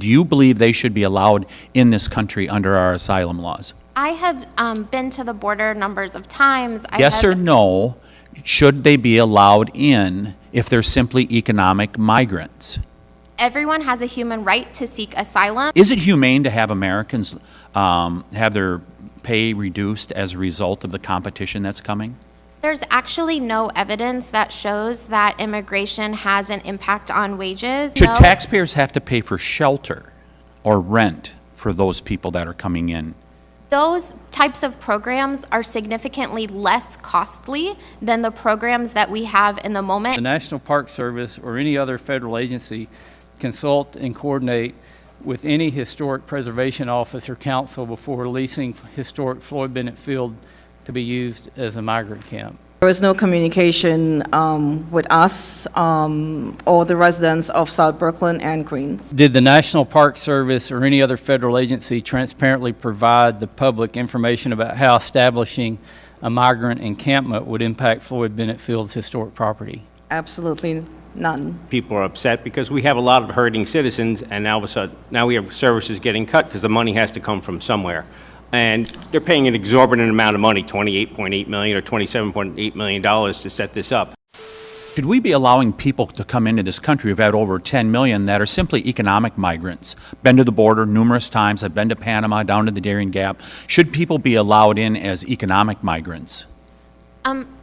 Do you believe they should be allowed in this country under our asylum laws? I have been to the border numbers of times. Yes or no, should they be allowed in if they're simply economic migrants? Everyone has a human right to seek asylum. Is it humane to have Americans have their pay reduced as a result of the competition that's coming? There's actually no evidence that shows that immigration has an impact on wages. Should taxpayers have to pay for shelter or rent for those people that are coming in? Those types of programs are significantly less costly than the programs that we have in the moment. The National Park Service or any other federal agency consult and coordinate with any historic preservation office or council before releasing historic Floyd Bennett Field to be used as a migrant camp. There was no communication with us or the residents of South Brooklyn and Queens. Did the National Park Service or any other federal agency transparently provide the public information about how establishing a migrant encampment would impact Floyd Bennett Field's historic property? Absolutely none. People are upset because we have a lot of hurting citizens, and now all of a sudden, now we have services getting cut because the money has to come from somewhere. And they're paying an exorbitant amount of money, $28.8 million or $27.8 million to set this up. Should we be allowing people to come into this country? We've had over 10 million that are simply economic migrants. Been to the border numerous times. I've been to Panama, down to the Darien Gap. Should people be allowed in as economic migrants?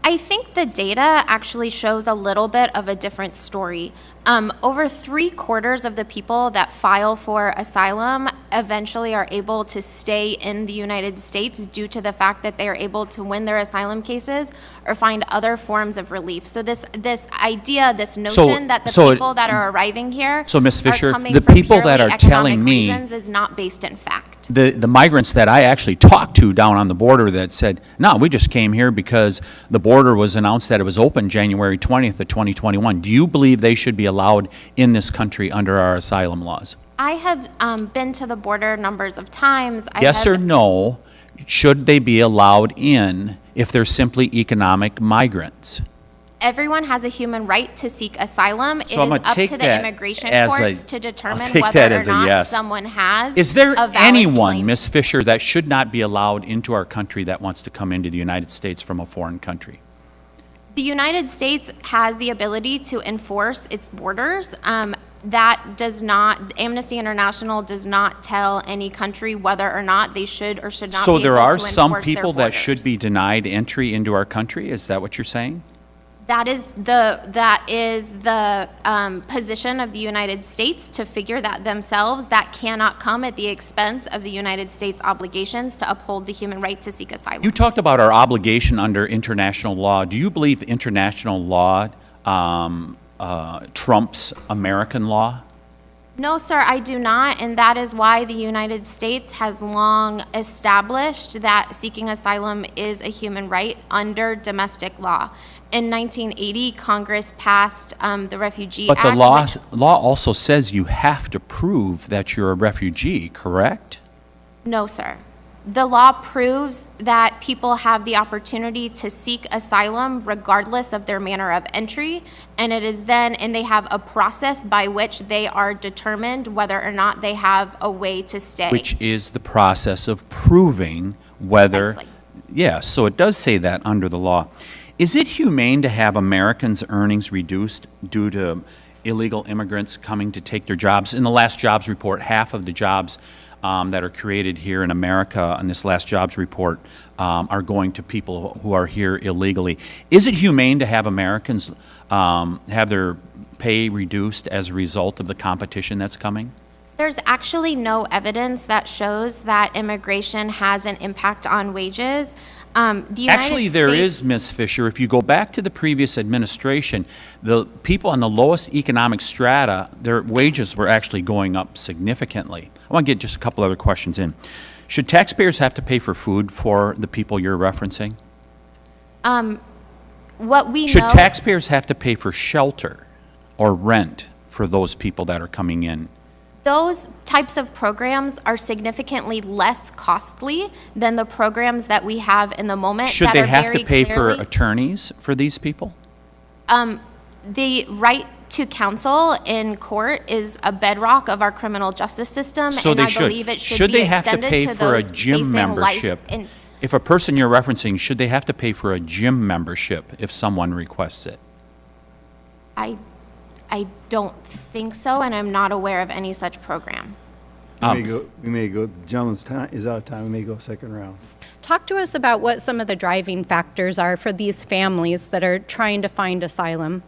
I think the data actually shows a little bit of a different story. Over 3/4 of the people that file for asylum eventually are able to stay in the United States due to the fact that they are able to win their asylum cases or find other forms of relief. So this idea, this notion that the people that are arriving here so Ms. Fischer, are coming the for people that purely are telling economic me reasons is not based in fact. The migrants that I actually talked to down on the border that said, no, we just came here because the border was announced that it was open January 20th of 2021. Do you believe they should be allowed in this country under our asylum laws? I have been to the border numbers of times. Yes or no, should they be allowed in if they're simply economic migrants? Everyone has a human right to seek asylum. So it is up to the immigration courts to determine whether or not someone has Is there a valid anyone, claim. Ms. Fischer, that should not be allowed into our country that wants to come into the United States from a foreign country? The United States has the ability to enforce its borders. That does not, Amnesty International does not tell any country whether or not they should or should not be able to enforce their borders. So there are some people that should be denied entry into our country? Is that what you're saying? That is the position of the United States to figure that themselves. That cannot come at the expense of the United States' obligations to uphold the human right to seek asylum. You talked about our obligation under international law. Do you believe international law trumps American law? No, sir, I do not, and that is why the United States has long established that seeking asylum is a human right under domestic law. In 1980, Congress passed the Refugee Act. But the law also says you have to prove that you're a refugee, correct? No, sir. The law proves that people have the opportunity to seek asylum regardless of their manner of entry, and they have a process by which they are determined whether or not they have a way to stay. Which is the process of proving whether, Precisely. yes, so it does say that under the law. Is it humane to have Americans' earnings reduced due to illegal immigrants coming to take their jobs? In the last jobs report, half of the jobs that are created here in America in this last jobs report are going to people who are here illegally. Is it humane to have Americans have their pay reduced as a result of the competition that's coming? There's actually no evidence that shows that immigration has an impact on wages. Actually, there is, Ms. Fischer. If you go back to the previous administration, the people on the lowest economic strata, their wages were actually going up significantly. I want to get just a couple other questions in. Should taxpayers have to pay for food for the people you're referencing? Should taxpayers have to pay for shelter or rent for those people that are coming in? Those types of programs are significantly less costly than the programs that we have in the moment. Should they have to pay for attorneys for these people? The right to counsel in court is a bedrock of our criminal justice system, So and they I should. believe it should Should be they have to extended pay to for a those gym facing membership? If a person you're referencing, should they have to pay for a gym membership if someone requests it? I don't think so, and I'm not aware of any such program. We may go, the gentleman's time is out of time, we may go second round. Talk to us about what some of the driving factors are for these families that are trying to find asylum.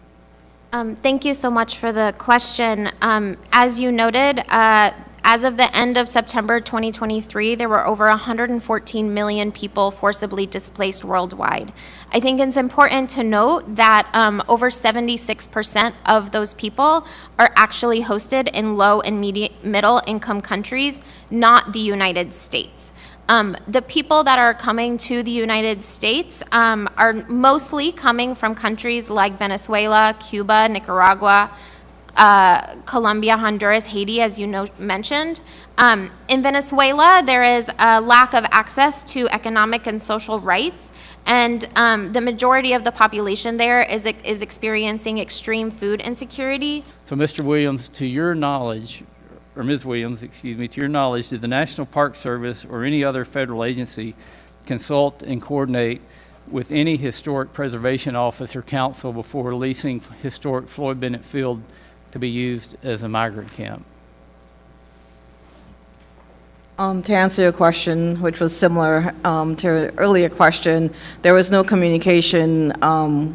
Thank you so much for the question. As you noted, as of the end of September 2023, there were over 114 million people forcibly displaced worldwide. I think it's important to note that over 76% of those people are actually hosted in low and middle income countries, not the United States. The people that are coming to the United States are mostly coming from countries like Venezuela, Cuba, Nicaragua, Colombia, Honduras, Haiti, as you mentioned. In Venezuela, there is a lack of access to economic and social rights, and the majority of the population there is experiencing extreme food insecurity. So, Mr. Williams, to your knowledge, or Ms. Williams, excuse me, to your knowledge, did the National Park Service or any other federal agency consult and coordinate with any historic preservation office or council before releasing historic Floyd Bennett Field to be used as a migrant camp? To answer your question, which was similar to an earlier question, there was no communication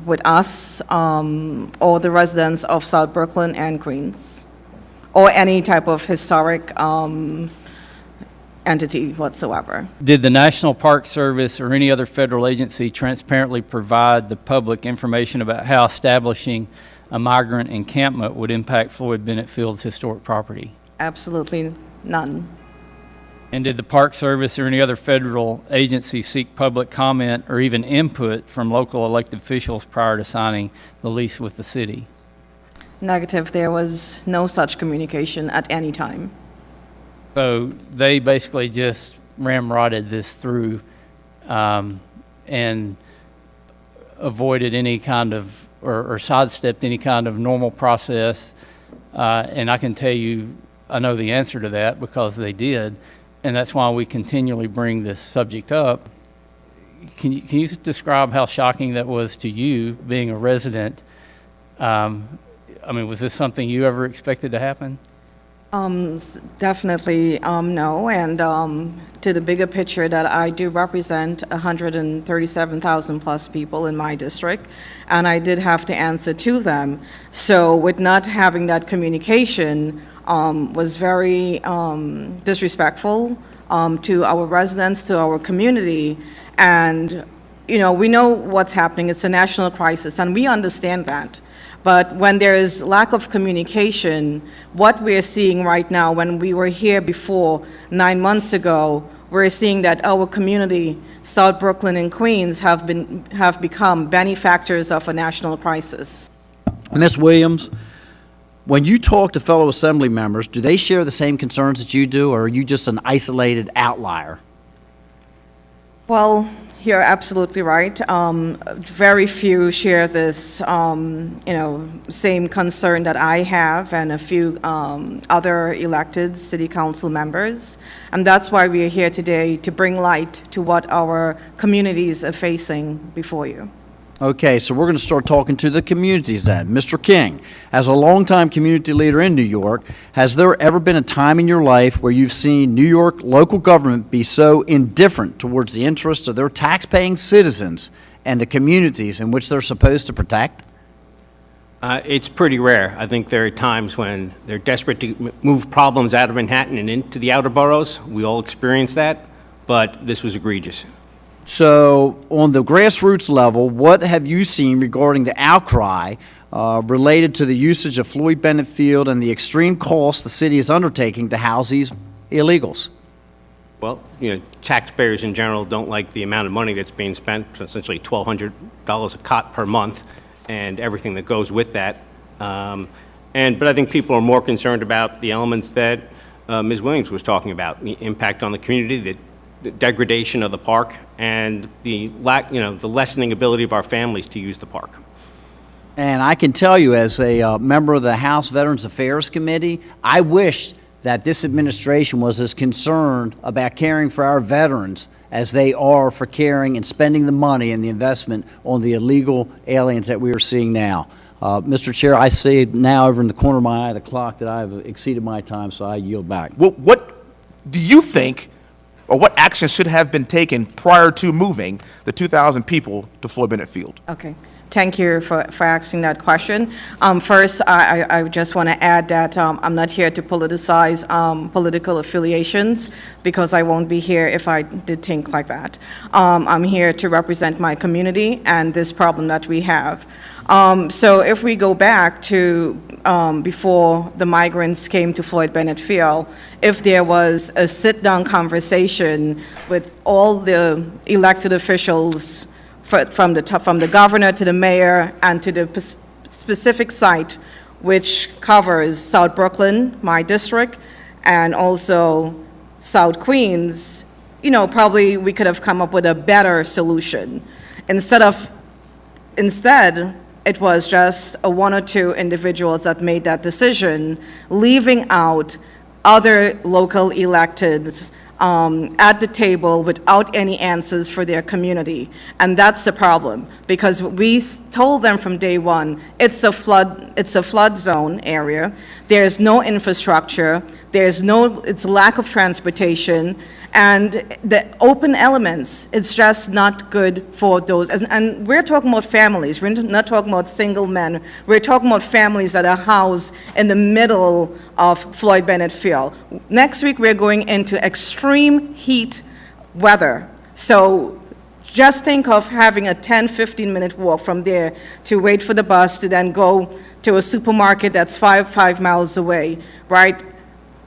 with us or the residents of South Brooklyn and Queens, or any type of historic entity whatsoever. Did the National Park Service or any other federal agency transparently provide the public information about how establishing a migrant encampment would impact Floyd Bennett Field's historic property? Absolutely none. And did the Park Service or any other federal agency seek public comment or even input from local elected officials prior to signing the lease with the city? Negative, there was no such communication at any time. So they basically just ramrodded this through and avoided any kind of, or sidestepped any kind of normal process. And I can tell you, I know the answer to that because they did. And that's why we continually bring this subject up. Can you describe how shocking that was to you, being a resident? I mean, was this something you ever expected to happen? Definitely no, and to the bigger picture that I do represent 137,000 plus people in my district, and I did have to answer to them. So with not having that communication was very disrespectful to our residents, to our community, and you know, we know what's happening. It's a national crisis, and we understand that. But when there is lack of communication, what we're seeing right now, when we were here before 9 months ago, we're seeing that our community, South Brooklyn and Queens, have become benefactors of a national crisis. Ms. Williams, when you talk to fellow assembly members, do they share the same concerns that you do, or are you just an isolated outlier? Well, you're absolutely right. Very few share this, same concern that I have and a few other elected city council members. And that's why we are here today, to bring light to what our communities are facing before you. Okay, so we're going to start talking to the communities then. Mr. King, as a longtime community leader in New York, has there ever been a time in your life where you've seen New York local government be so indifferent towards the interests of their tax-paying citizens and the communities in which they're supposed to protect? It's pretty rare. I think there are times when they're desperate to move problems out of Manhattan and into the outer boroughs. We all experience that, but this was egregious. So on the grassroots level, what have you seen regarding the outcry related to the usage of Floyd Bennett Field and the extreme cost the city is undertaking to house these illegals? Well, taxpayers in general don't like the amount of money that's being spent, essentially $1,200 a cot per month, and everything that goes with that. But I think people are more concerned about the elements that Ms. Williams was talking about, the impact on the community, the degradation of the park, and the lessening ability of our families to use the park. And I can tell you, as a member of the House Veterans Affairs Committee, I wish that this administration was as concerned about caring for our veterans as they are for caring and spending the money and the investment on the illegal aliens that we are seeing now. Mr. Chair, I see now over in the corner of my eye, the clock, that I have exceeded my time, so I yield back. Well, what do you think, or what action should have been taken prior to moving the 2,000 people to Floyd Bennett Field? Okay. Thank you for asking that question. First, I just want to add that I'm not here to politicize political affiliations, because I won't be here if I did think like that. I'm here to represent my community and this problem that we have. So if we go back to before the migrants came to Floyd Bennett Field, if there was a sit-down conversation with all the elected officials, from the governor to the mayor and to the specific site, which covers South Brooklyn, my district, and also South Queens, probably we could have come up with a better solution. Instead, it was just one or two individuals that made that decision, leaving out other local electeds at the table without any answers for their community. And that's the problem, because we told them from day one, it's a flood zone area. There's no infrastructure. It's lack of transportation. And the open elements, it's just not good for those. And we're talking about families. We're not talking about single men. We're talking about families that are housed in the middle of Floyd Bennett Field. Next week, we're going into extreme heat weather. So just think of having a 10, 15-minute walk from there to wait for the bus to then go to a supermarket that's five miles away, right?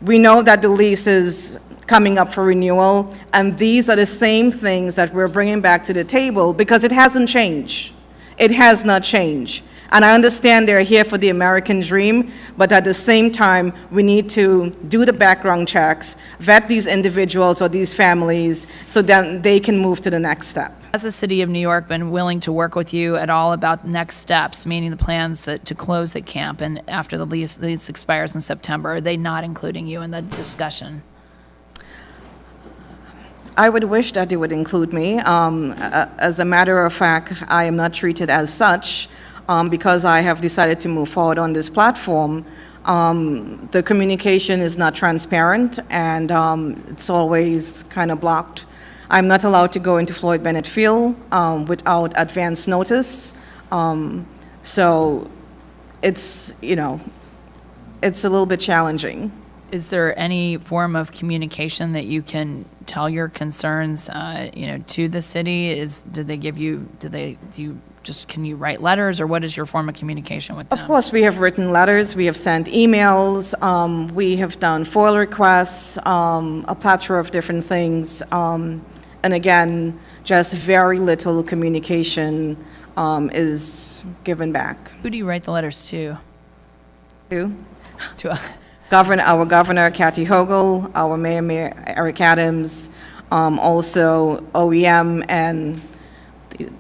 We know that the lease is coming up for renewal, and these are the same things that we're bringing back to the table, because it hasn't changed. It has not changed. And I understand they're here for the American dream, but at the same time, we need to do the background checks, vet these individuals or these families, so that they can move to the next step. Has the City of New York been willing to work with you at all about next steps, meaning the plans to close the camp, and after the lease expires in September? Are they not including you in the discussion? I would wish that they would include me. As a matter of fact, I am not treated as such because I have decided to move forward on this platform. The communication is not transparent, and it's always kind of blocked. I'm not allowed to go into Floyd Bennett Field without advance notice. So it's, it's a little bit challenging. Is there any form of communication that you can tell your concerns, to the city? Can you write letters, or what is your form of communication with them? Of course, we have written letters, we have sent emails, we have done FOIL requests, a plethora of different things. And again, just very little communication is given back. Who do you write the letters to? Who? To Our governor, Kathy Hochul, our mayor, Eric Adams, also OEM and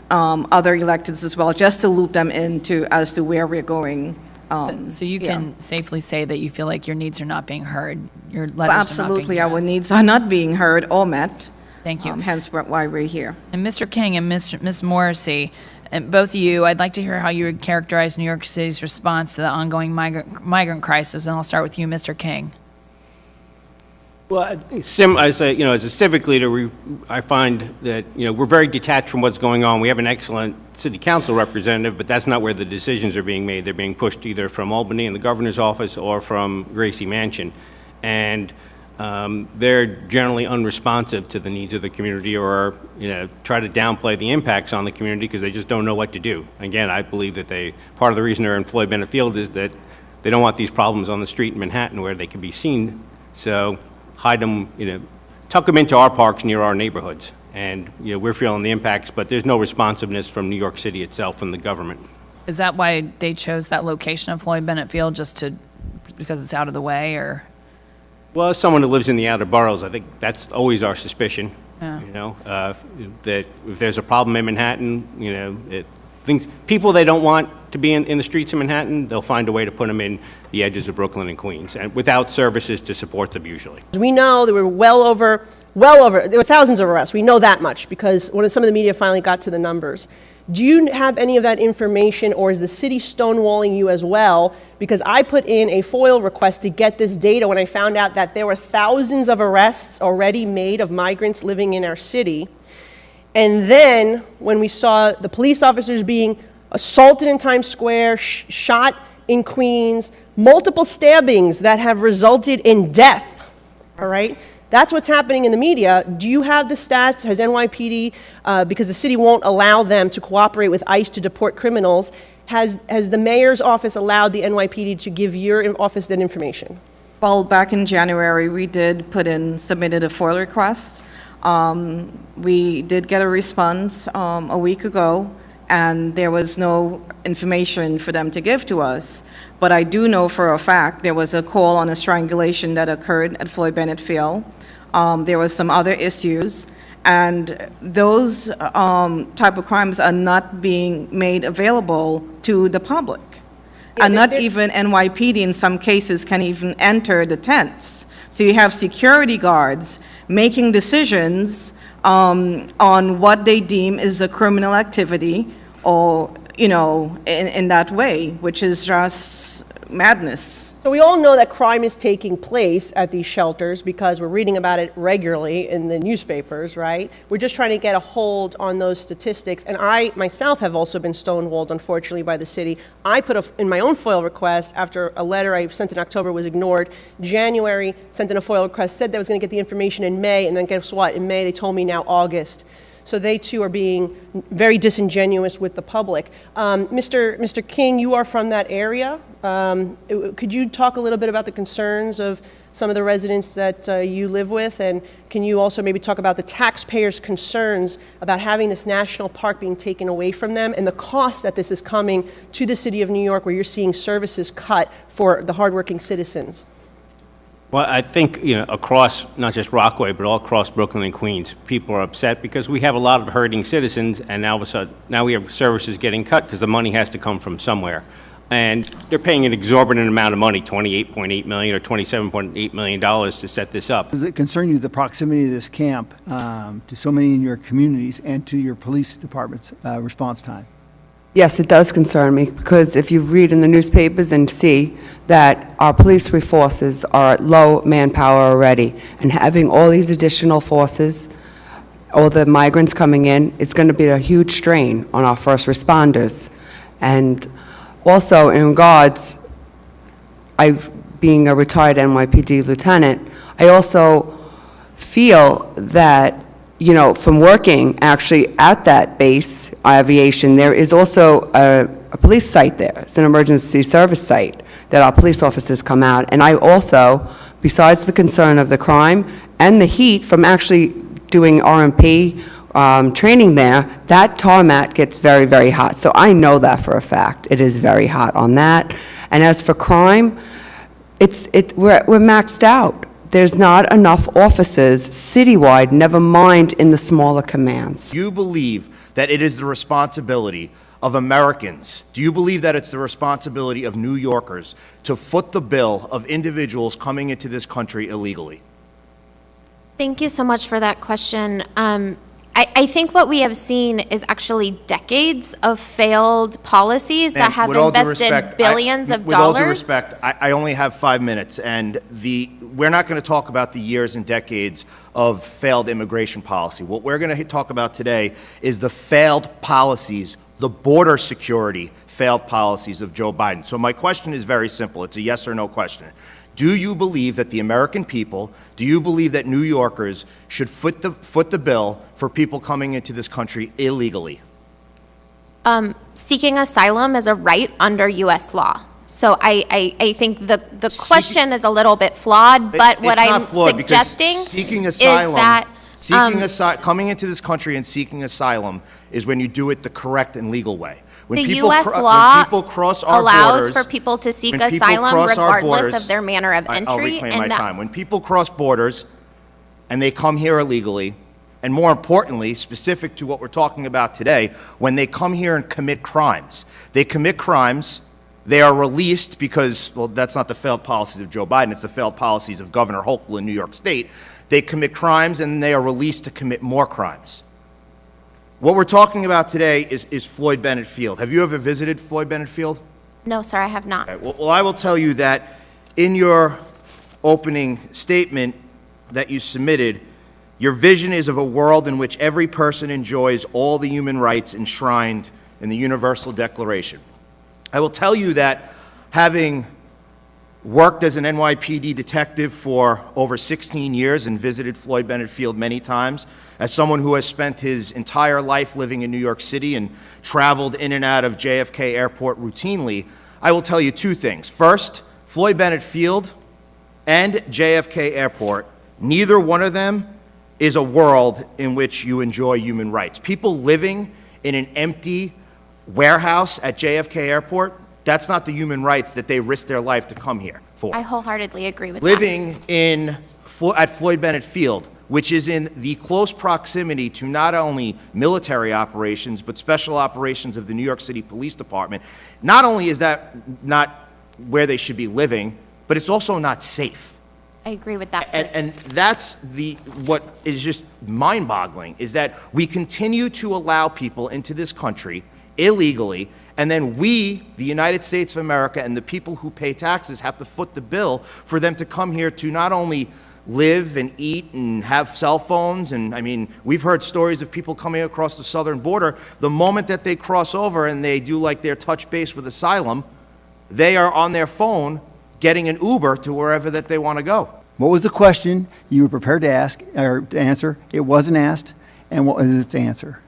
other electeds as well, just to loop them as to where we're going. So you can safely say that you feel like your needs are not being heard, your letters Well, are not absolutely, being our addressed. needs are not being heard or met. Thank you. Hence why we're here. And Mr. King and Ms. Morrissey, and both of you, I'd like to hear how you would characterize New York City's response to the ongoing migrant crisis, and I'll start with you, Mr. King. Well, I think as a civic leader, I find that, we're very detached from what's going on. We have an excellent city council representative, but that's not where the decisions are being made. They're being pushed either from Albany in the governor's office or from Gracie Mansion. And they're generally unresponsive to the needs of the community, or, try to downplay the impacts on the community because they just don't know what to do. Again, I believe that part of the reason they're in Floyd Bennett Field is that they don't want these problems on the street in Manhattan where they can be seen. So hide them, tuck them into our parks near our neighborhoods. And, we're feeling the impacts, but there's no responsiveness from New York City itself, from the government. Is that why they chose that location of Floyd Bennett Field, because it's out of the way, or? Well, as someone who lives in the outer boroughs, I think that's always our suspicion. Yeah. That if there's a problem in Manhattan, people they don't want to be in the streets of Manhattan, they'll find a way to put them in the edges of Brooklyn and Queens, and without services to support them usually. We know there were there were thousands of arrests. We know that much because when some of the media finally got to the numbers. Do you have any of that information, or is the city stonewalling you as well? Because I put in a FOIL request to get this data when I found out that there were thousands of arrests already made of migrants living in our city. And then when we saw the police officers being assaulted in Times Square, shot in Queens, multiple stabbings that have resulted in death, all right? That's what's happening in the media. Do you have the stats? Has NYPD, because the city won't allow them to cooperate with ICE to deport criminals, has the mayor's office allowed the NYPD to give your office that information? Well, back in January, we did submitted a FOIL request. We did get a response a week ago, and there was no information for them to give to us. But I do know for a fact there was a call on a strangulation that occurred at Floyd Bennett Field. There was some other issues, and those type of crimes are not being made available to the public. And not even NYPD in some cases can even enter the tents. So you have security guards making decisions on what they deem is a criminal activity, or, in that way, which is just madness. So we all know that crime is taking place at these shelters because we're reading about it regularly in the newspapers, right? We're just trying to get a hold on those statistics. And I myself have also been stonewalled, unfortunately, by the city. I put in my own FOIL request after a letter I sent in October was ignored. January, sent in a FOIL request, said that I was going to get the information in May, and then guess what? In May, they told me now August. So they too are being very disingenuous with the public. Mr. King, you are from that area. Could you talk a little bit about the concerns of some of the residents that you live with? And can you also maybe talk about the taxpayers' concerns about having this national park being taken away from them and the cost that this is coming to the city of New York, where you're seeing services cut for the hardworking citizens? Well, I think, across, not just Rockaway, but all across Brooklyn and Queens, people are upset because we have a lot of hurting citizens, and now all of a sudden, now we have services getting cut because the money has to come from somewhere. And they're paying an exorbitant amount of money, $28.8 million or $27.8 million to set this up. Does it concern you, the proximity of this camp to so many in your communities and to your police department's response time? Yes, it does concern me, because if you read in the newspapers and see that our police forces are at low manpower already, and having all these additional forces, all the migrants coming in, it's going to be a huge strain on our first responders. And also, in regards, being a retired NYPD lieutenant, I also feel that, from working actually at that base, aviation, there is also a police site there. It's an emergency service site that our police officers come out. And I also, besides the concern of the crime and the heat from actually doing RMP training there, that tarmac gets very, very hot. So I know that for a fact. It is very hot on that. And as for crime, we're maxed out. There's not enough officers citywide, never mind in the smaller commands. Do you believe that it is the responsibility of Americans, do you believe that it's the responsibility of New Yorkers to foot the bill of individuals coming into this country illegally? Thank you so much for that question. I think what we have seen is actually decades of failed policies that have invested billions of dollars. With all due respect, I only have 5 minutes, and we're not going to talk about the years and decades of failed immigration policy. What we're going to talk about today is the failed policies, the border security failed policies of Joe Biden. So my question is very simple. It's a yes or no question. Do you believe that the American people, do you believe that New Yorkers should foot the bill for people coming into this country illegally? Seeking asylum is a right under U.S. law. So I think the question is a little bit flawed, but what I'm suggesting is that coming into this country and seeking asylum is when you do it the correct and legal way. The U.S. law allows for people to seek asylum regardless of their manner of entry. I'll reclaim my time. When people cross borders and they come here illegally, and more importantly, specific to what we're talking about today, when they come here and commit crimes. They commit crimes, they are released because, well, that's not the failed policies of Joe Biden, it's the failed policies of Governor Hochul in New York State. They commit crimes and they are released to commit more crimes. What we're talking about today is Floyd Bennett Field. Have you ever visited Floyd Bennett Field? No, sir, I have not. Okay, well, I will tell you that in your opening statement that you submitted, your vision is of a world in which every person enjoys all the human rights enshrined in the Universal Declaration. I will tell you that having worked as an NYPD detective for over 16 years and visited Floyd Bennett Field many times, as someone who has spent his entire life living in New York City and traveled in and out of JFK Airport routinely, I will tell you two things. First, Floyd Bennett Field and JFK Airport, neither one of them is a world in which you enjoy human rights. People living in an empty warehouse at JFK Airport, that's not the human rights that they risk their life to come here for. I wholeheartedly agree with Living at Floyd Bennett Field, which is in the close proximity to not only military operations, but special operations of the New York City Police Department, not only is that not where they should be living, but it's also not safe. I agree with that, sir. And that's what is just mind-boggling, is that we continue to allow people into this country illegally, and then we, the United States of America, and the people who pay taxes have to foot the bill for them to come here to not only live and eat and have cell phones, and I mean, we've heard stories of people coming across the southern border. The moment that they cross over and they do like their touch base with asylum, they are on their phone getting an Uber to wherever that they want to go. What was the question you were prepared to ask or to answer? It wasn't asked, and what was its answer?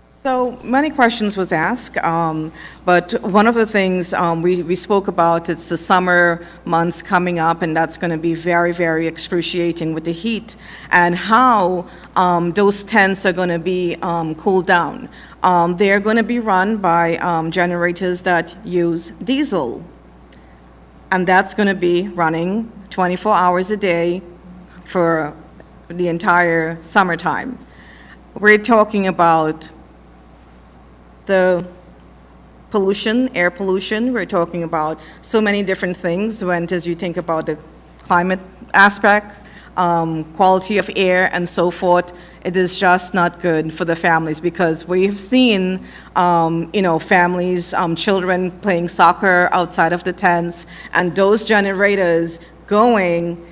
So many questions was asked, but one of the things we spoke about, it's the summer months coming up, and that's going to be very, very excruciating with the heat, and how those tents are going to be cooled down. They're going to be run by generators that use diesel, and that's going to be running 24 hours a day for the entire summertime. We're talking about the pollution, air pollution. We're talking about so many different things as you think about the climate aspect, quality of air, and so forth. It is just not good for the families, because we've seen, families, children playing soccer outside of the tents, and those generators going,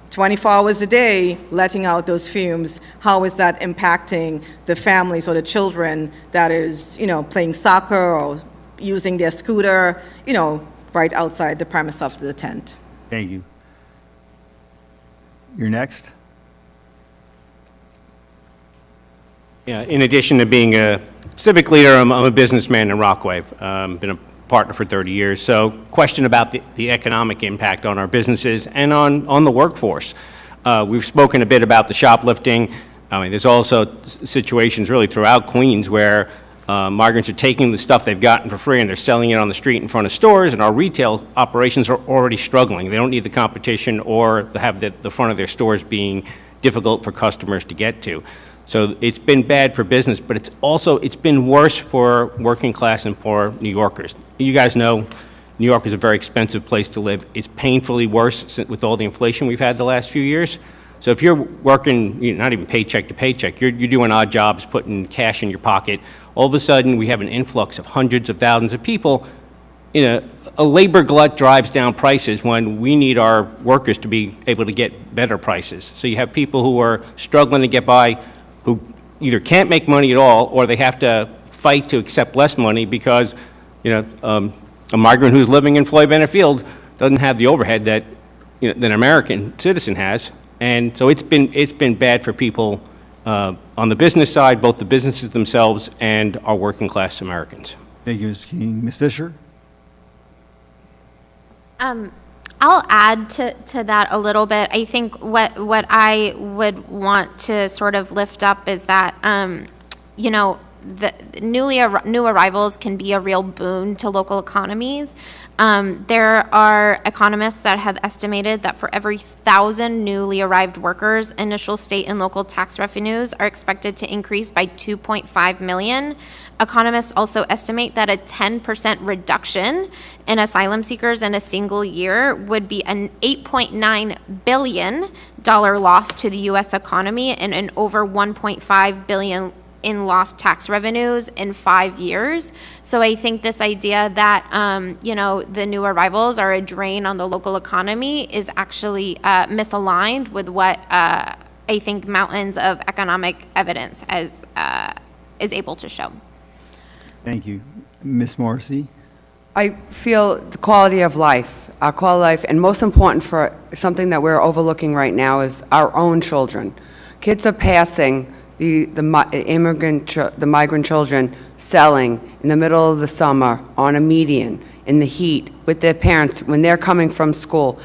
24 hours a day, letting out those fumes. How is that impacting the families or the children that is, playing soccer or using their scooter, right outside the premise of the tent? Thank you. You're next. Yeah, in addition to being a civic leader, I'm a businessman in Rockaway. Been a partner for 30 years. So question about the economic impact on our businesses and on the workforce. We've spoken a bit about the shoplifting. I mean, there's also situations really throughout Queens where migrants are taking the stuff they've gotten for free and they're selling it on the street in front of stores, and our retail operations are already struggling. They don't need the competition or have the front of their stores being difficult for customers to get to. So it's been bad for business, but it's been worse for working class and poor New Yorkers. You guys know New York is a very expensive place to live. It's painfully worse with all the inflation we've had the last few years. So if you're working, not even paycheck to paycheck, you're doing odd jobs, putting cash in your pocket, all of a sudden we have an influx of hundreds of thousands of people. A labor glut drives down prices when we need our workers to be able to get better prices. So you have people who are struggling to get by, who either can't make money at all, or they have to fight to accept less money because, a migrant who's living in Floyd Bennett Field doesn't have the overhead that an American citizen has. And so it's been bad for people on the business side, both the businesses themselves and our working class Americans. Thank you, Mr. King. Ms. Fischer? I'll add to that a little bit. I think what I would want to sort of lift up is that, the new arrivals can be a real boon to local economies. There are economists that have estimated that for every 1,000 newly arrived workers, initial state and local tax revenues are expected to increase by 2.5 million. Economists also estimate that a 10% reduction in asylum seekers in a single year would be an $8.9 billion loss to the U.S. economy and an over $1.5 billion in lost tax revenues in 5 years. So I think this idea that, the new arrivals are a drain on the local economy is actually misaligned with what I think mountains of economic evidence is able to show. Thank you. Ms. Morrissey? I feel the quality of life, our quality of life, and most important for something that we're overlooking right now is our own children. Kids are passing the migrant children selling in the middle of the summer on a median in the heat with their parents when they're coming from school,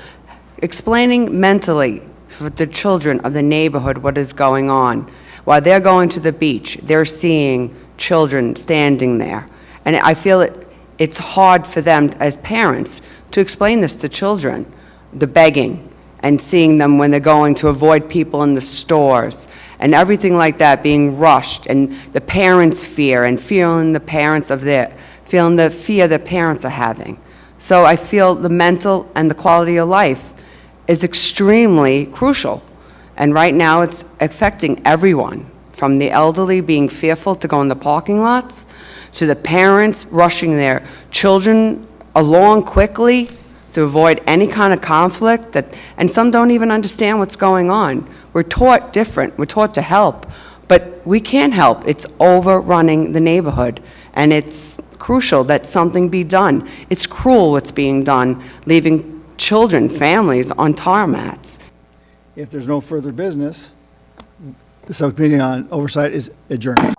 explaining mentally for the children of the neighborhood what is going on. While they're going to the beach, they're seeing children standing there. And I feel it's hard for them as parents to explain this to children, the begging and seeing them when they're going to avoid people in the stores and everything like that being rushed, and the parents' fear and feeling the fear that parents are having. So I feel the mental and the quality of life is extremely crucial. And right now it's affecting everyone, from the elderly being fearful to go in the parking lots, to the parents rushing their children along quickly to avoid any kind of conflict, and some don't even understand what's going on. We're taught different. We're taught to help, but we can't help. It's overrunning the neighborhood, and it's crucial that something be done. It's cruel what's being done, leaving children, families on tar mats. If there's no further business, the Subcommittee on Oversight is adjourned.